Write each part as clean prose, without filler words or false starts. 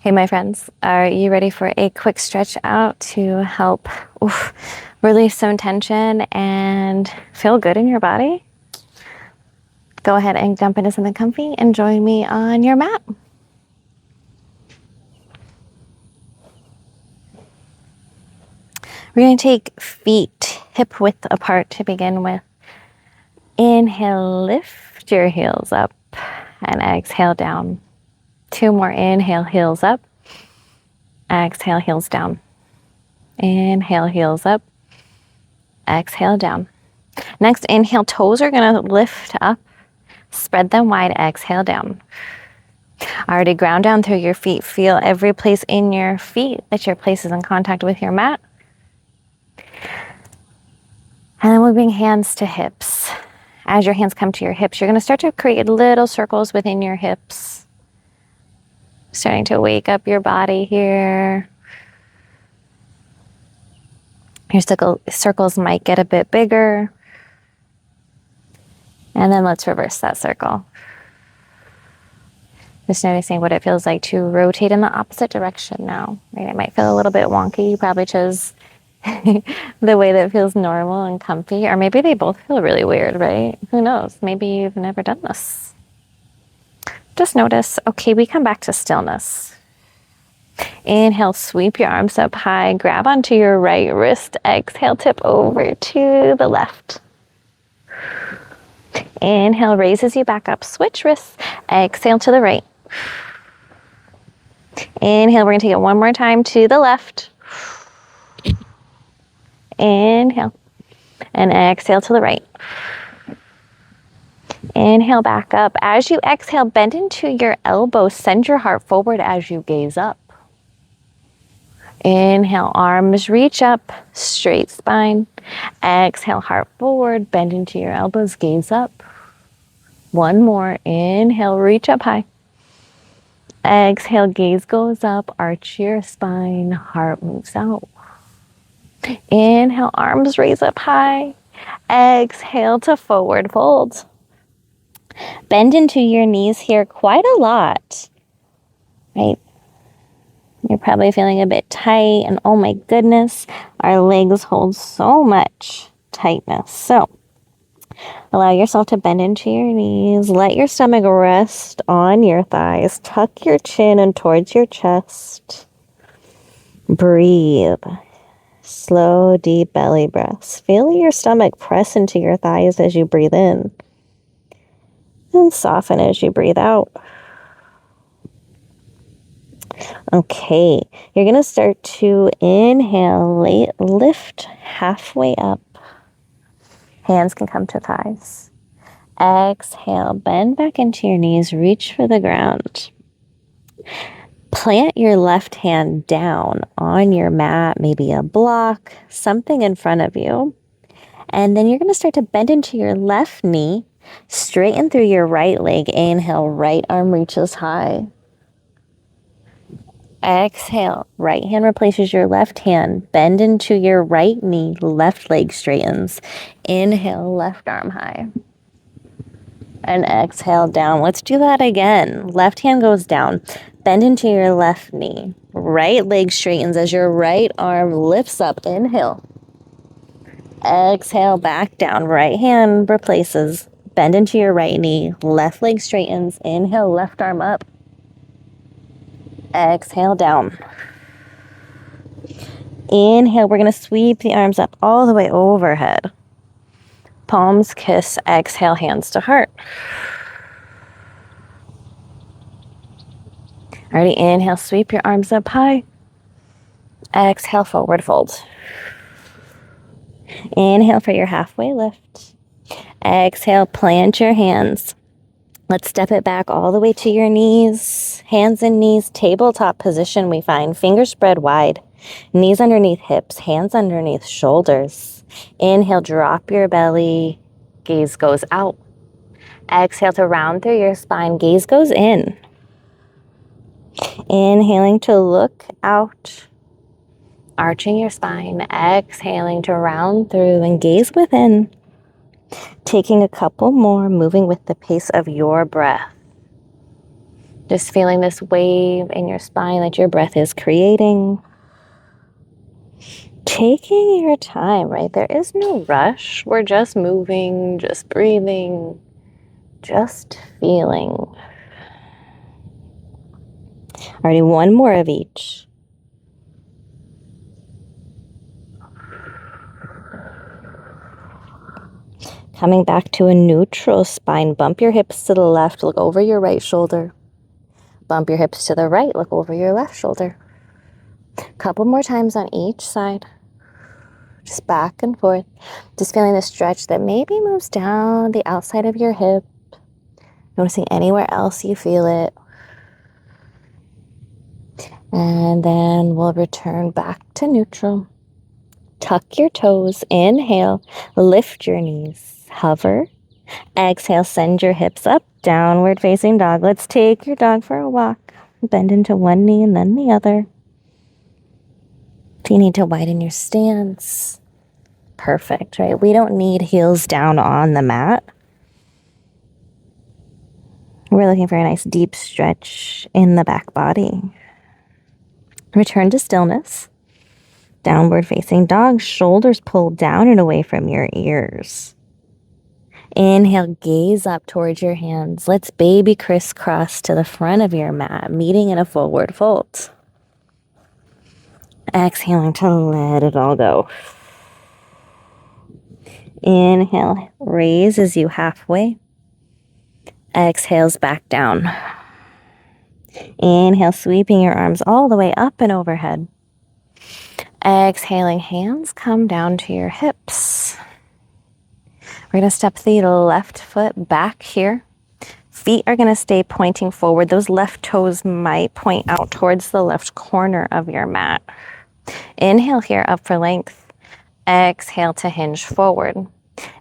Hey, my friends, are you ready for a quick stretch out to help release some tension and feel good in your body? Go ahead and jump into something comfy and join me on your mat. We're going to take feet hip width apart to begin with. Inhale, lift your heels up and exhale down. 2 more. Inhale, heels up. Exhale, heels down. Inhale, heels up. Exhale, down. Next, inhale, toes are going to lift up. Spread them wide. Exhale, down. Already ground down through your feet. Feel every place in your feet that your place is in contact with your mat. And then moving hands to hips. As your hands come to your hips, you're going to start to create little circles within your hips. Starting to wake up your body here. Your circles might get a bit bigger. And then let's reverse that circle. Just noticing what it feels like to rotate in the opposite direction now. Right? It might feel a little bit wonky. You probably chose the way that feels normal and comfy. Or maybe they both feel really weird, right? Who knows? Maybe you've never done this. Just notice, okay, we come back to stillness. Inhale, sweep your arms up high. Grab onto your right wrist. Exhale, tip over to the left. Inhale, raises you back up. Switch wrists. Exhale to the right. Inhale, we're going to take it one more time to the left. Inhale. And exhale to the right. Inhale, back up. As you exhale, bend into your elbows. Send your heart forward as you gaze up. Inhale, arms reach up, straight spine. Exhale, heart forward, bend into your elbows, gaze up. One more. Inhale, reach up high. Exhale, gaze goes up, arch your spine, heart moves out. Inhale, arms raise up high. Exhale to forward fold. Bend into your knees here quite a lot, right? You're probably feeling a bit tight, and oh my goodness, our legs hold so much tightness. So allow yourself to bend into your knees. Let your stomach rest on your thighs. Tuck your chin in towards your chest. Breathe. Slow, deep belly breaths. Feel your stomach press into your thighs as you breathe in. And soften as you breathe out. Okay, you're going to start to inhale, lift halfway up. Hands can come to thighs. Exhale, bend back into your knees, reach for the ground. Plant your left hand down on your mat, maybe a block, something in front of you. And then you're going to start to bend into your left knee, straighten through your right leg. Inhale, right arm reaches high. Exhale, right hand replaces your left hand. Bend into your right knee, left leg straightens. Inhale, left arm high. And exhale, down. Let's do that again. Left hand goes down. Bend into your left knee. Right leg straightens as your right arm lifts up. Inhale. Exhale, back down. Right hand replaces. Bend into your right knee. Left leg straightens. Inhale, left arm up. Exhale, down. Inhale, we're going to sweep the arms up all the way overhead. Palms kiss, exhale, hands to heart. Alrighty, inhale, sweep your arms up high. Exhale, forward fold. Inhale for your halfway lift. Exhale, plant your hands. Let's step it back all the way to your knees. Hands and knees, tabletop position we find. Fingers spread wide. Knees underneath hips, hands underneath shoulders. Inhale, drop your belly. Gaze goes out. Exhale to round through your spine. Gaze goes in. Inhaling to look out. Arching your spine. Exhaling to round through and gaze within. Taking a couple more, moving with the pace of your breath. Just feeling this wave in your spine that your breath is creating. Taking your time, right? There is no rush. We're just moving, just breathing, just feeling. Alrighty, one more of each. Coming back to a neutral spine. Bump your hips to the left, look over your right shoulder. Bump your hips to the right, look over your left shoulder. Couple more times on each side. Just back and forth. Just feeling the stretch that maybe moves down the outside of your hip. Noticing anywhere else you feel it. And then we'll return back to neutral. Tuck your toes. Inhale. Lift your knees. Hover. Exhale, send your hips up, downward facing dog. Let's take your dog for a walk. Bend into one knee and then the other. If you need to widen your stance, perfect, right? We don't need heels down on the mat. We're looking for a nice deep stretch in the back body. Return to stillness. Downward facing dog, shoulders pulled down and away from your ears. Inhale, gaze up towards your hands. Let's baby crisscross to the front of your mat, meeting in a forward fold. Exhaling to let it all go. Inhale, raises you halfway. Exhales back down. Inhale, sweeping your arms all the way up and overhead. Exhaling, hands come down to your hips. We're going to step the left foot back here. Feet are going to stay pointing forward. Those left toes might point out towards the left corner of your mat. Inhale here, up for length. Exhale to hinge forward.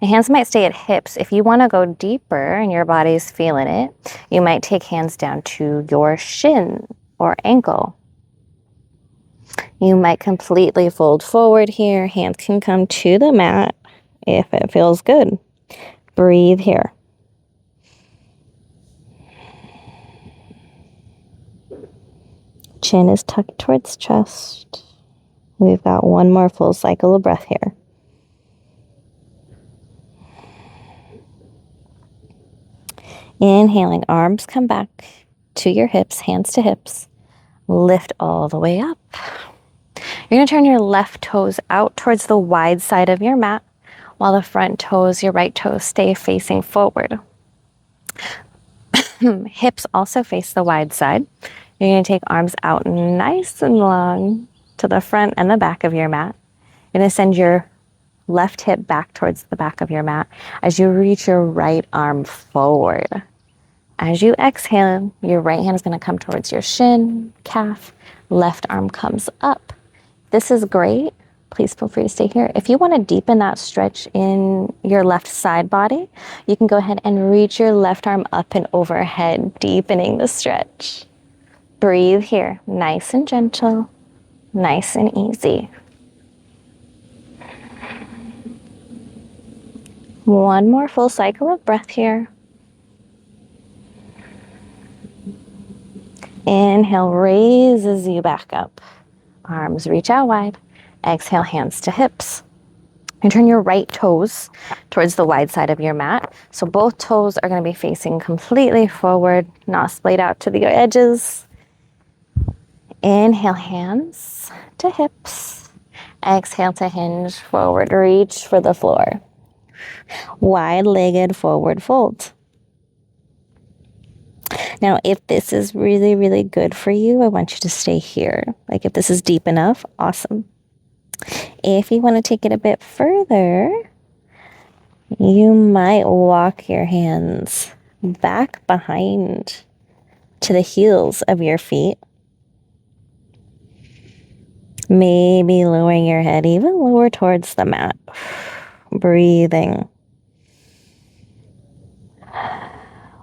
The hands might stay at hips. If you want to go deeper and your body's feeling it, you might take hands down to your shin or ankle. You might completely fold forward here. Hands can come to the mat if it feels good. Breathe here. Chin is tucked towards chest. We've got one more full cycle of breath here. Inhaling, arms come back to your hips, hands to hips. Lift all the way up. You're going to turn your left toes out towards the wide side of your mat, while the front toes, your right toes, stay facing forward. Hips also face the wide side. You're going to take arms out nice and long to the front and the back of your mat. You're going to send your left hip back towards the back of your mat as you reach your right arm forward. As you exhale, your right hand is going to come towards your shin, calf, left arm comes up. This is great. Please feel free to stay here. If you want to deepen that stretch in your left side body, you can go ahead and reach your left arm up and overhead, deepening the stretch. Breathe here, nice and gentle, nice and easy. One more full cycle of breath here. Inhale, raises you back up. Arms reach out wide. Exhale, hands to hips. And turn your right toes towards the wide side of your mat. So both toes are going to be facing completely forward, not splayed out to the edges. Inhale, hands to hips. Exhale to hinge forward. Reach for the floor. Wide-legged forward fold. Now, if this is really, really good for you, I want you to stay here. Like if this is deep enough, awesome. If you want to take it a bit further, you might walk your hands back behind to the heels of your feet. Maybe lowering your head even lower towards the mat. Breathing.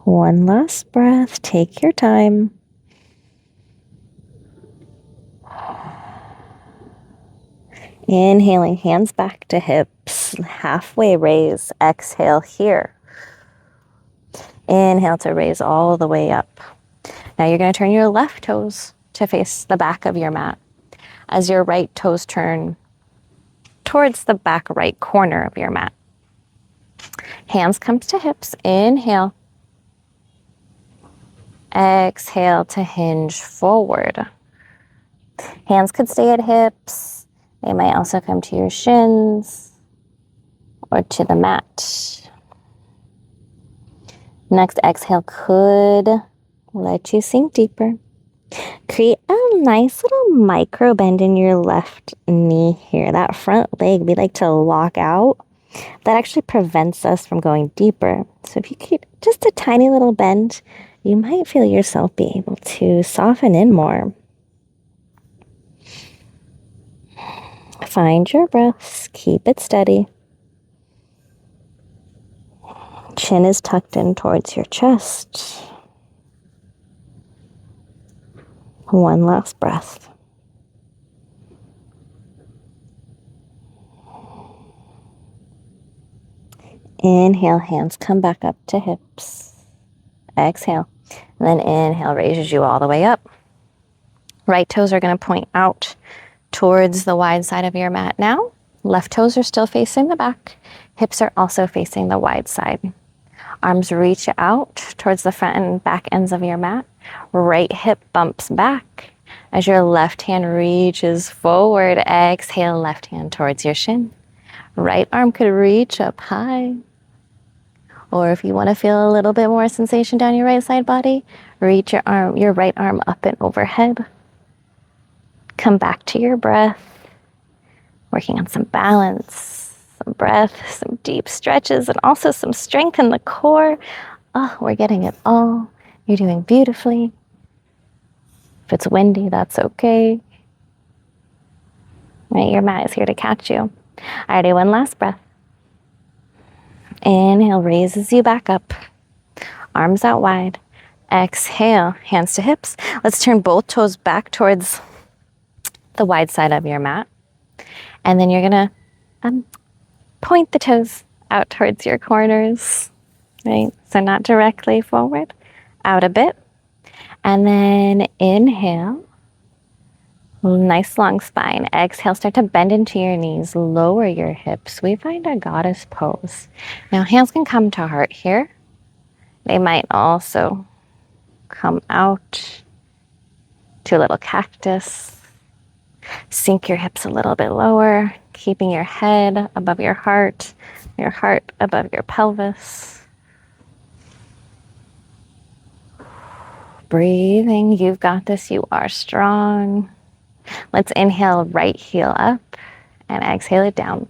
One last breath. Take your time. Inhaling, hands back to hips. Halfway raise. Exhale here. Inhale to raise all the way up. Now you're going to turn your left toes to face the back of your mat as your right toes turn towards the back right corner of your mat. Hands come to hips. Inhale. Exhale to hinge forward. Hands could stay at hips. They might also come to your shins or to the mat. Next exhale could let you sink deeper. Create a nice little micro bend in your left knee here. That front leg we like to lock out. That actually prevents us from going deeper. So if you keep just a tiny little bend, you might feel yourself be able to soften in more. Find your breaths. Keep it steady. Chin is tucked in towards your chest. One last breath. Inhale, hands come back up to hips. Exhale. And then inhale raises you all the way up. Right toes are going to point out towards the wide side of your mat now. Left toes are still facing the back. Hips are also facing the wide side. Arms reach out towards the front and back ends of your mat. Right hip bumps back as your left hand reaches forward. Exhale, left hand towards your shin. Right arm could reach up high. Or if you want to feel a little bit more sensation down your right side body, reach your right arm up and overhead. Come back to your breath. Working on some balance, some breath, some deep stretches, and also some strength in the core. Oh, we're getting it all. You're doing beautifully. If it's windy, that's okay. Right, your mat is here to catch you. Alrighty, one last breath. Inhale, raises you back up. Arms out wide. Exhale, hands to hips. Let's turn both toes back towards the wide side of your mat. And then you're going to point the toes out towards your corners, right? So not directly forward, out a bit. And then inhale, nice long spine. Exhale, start to bend into your knees, lower your hips. We find a goddess pose. Now hands can come to heart here. They might also come out to a little cactus. Sink your hips a little bit lower, keeping your head above your heart above your pelvis. Breathing, you've got this, you are strong. Let's inhale, right heel up, and exhale it down.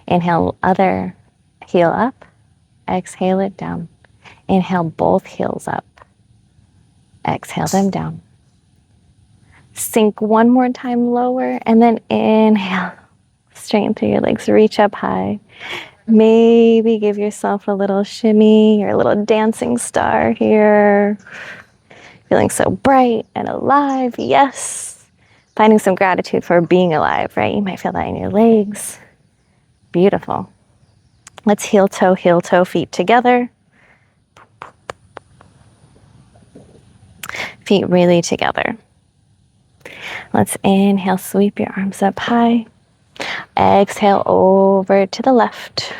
Inhale, other heel up, exhale it down. Inhale, both heels up, exhale them down. Sink one more time lower, and then inhale, straighten through your legs, reach up high. Maybe give yourself a little shimmy or a little dancing star here. Feeling so bright and alive, yes. Finding some gratitude for being alive, right? You might feel that in your legs. Beautiful. Let's heel toe, feet together. Feet really together. Let's inhale, sweep your arms up high. Exhale over to the left.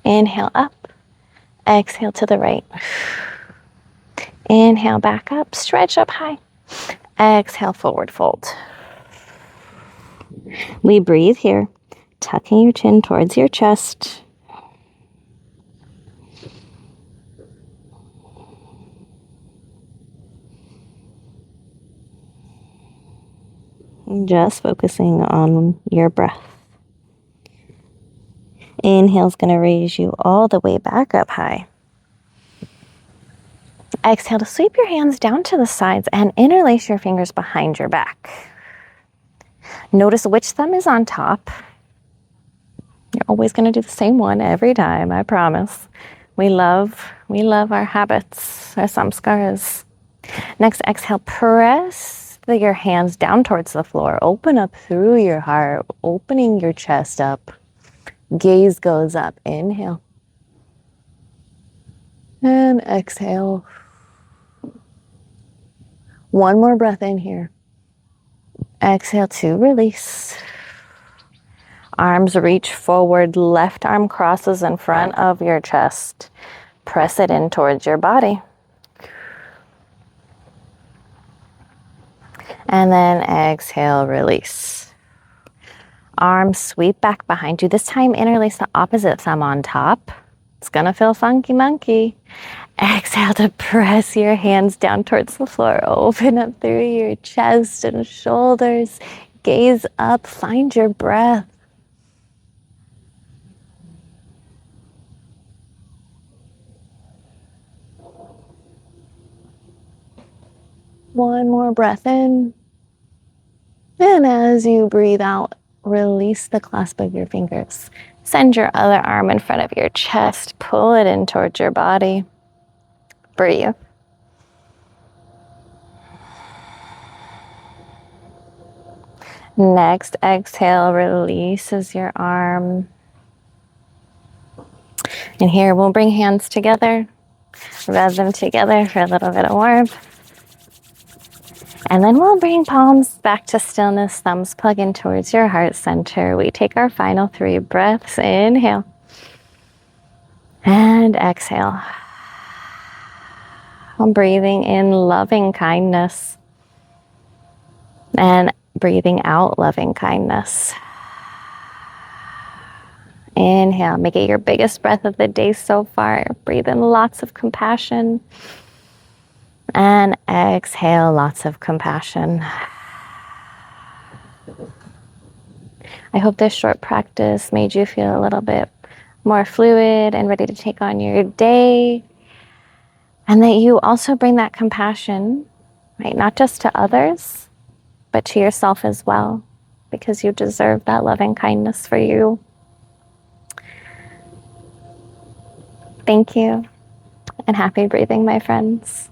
Inhale up. Exhale to the right. Inhale back up, stretch up high. Exhale, forward fold. We breathe here, tucking your chin towards your chest. Just focusing on your breath. Inhale's going to raise you all the way back up high. Exhale to sweep your hands down to the sides and interlace your fingers behind your back. Notice which thumb is on top. You're always going to do the same one every time, I promise. We love our habits, our samskaras. Next, exhale, press your hands down towards the floor. Open up through your heart, opening your chest up. Gaze goes up. Inhale. And exhale. One more breath in here. Exhale to release. Arms reach forward, left arm crosses in front of your chest. Press it in towards your body. And then exhale, release. Arms sweep back behind you. This time interlace the opposite thumb on top. It's gonna feel funky monkey. Exhale to press your hands down towards the floor. Open up through your chest and shoulders. Gaze up, find your breath. One more breath in. And as you breathe out, release the clasp of your fingers. Send your other arm in front of your chest. Pull it in towards your body. Breathe. Next, exhale, releases your arm. And here we'll bring hands together. Rub them together for a little bit of warmth. And then we'll bring palms back to stillness, thumbs plug in towards your heart center. We take our final 3 breaths. Inhale. And exhale. I'm breathing in loving kindness. And breathing out loving kindness. Inhale. Make it your biggest breath of the day so far. Breathe in lots of compassion. And exhale, lots of compassion. I hope this short practice made you feel a little bit more fluid and ready to take on your day. And that you also bring that compassion, right, not just to others, but to yourself as well, because you deserve that loving kindness for you. Thank you, and happy breathing, my friends.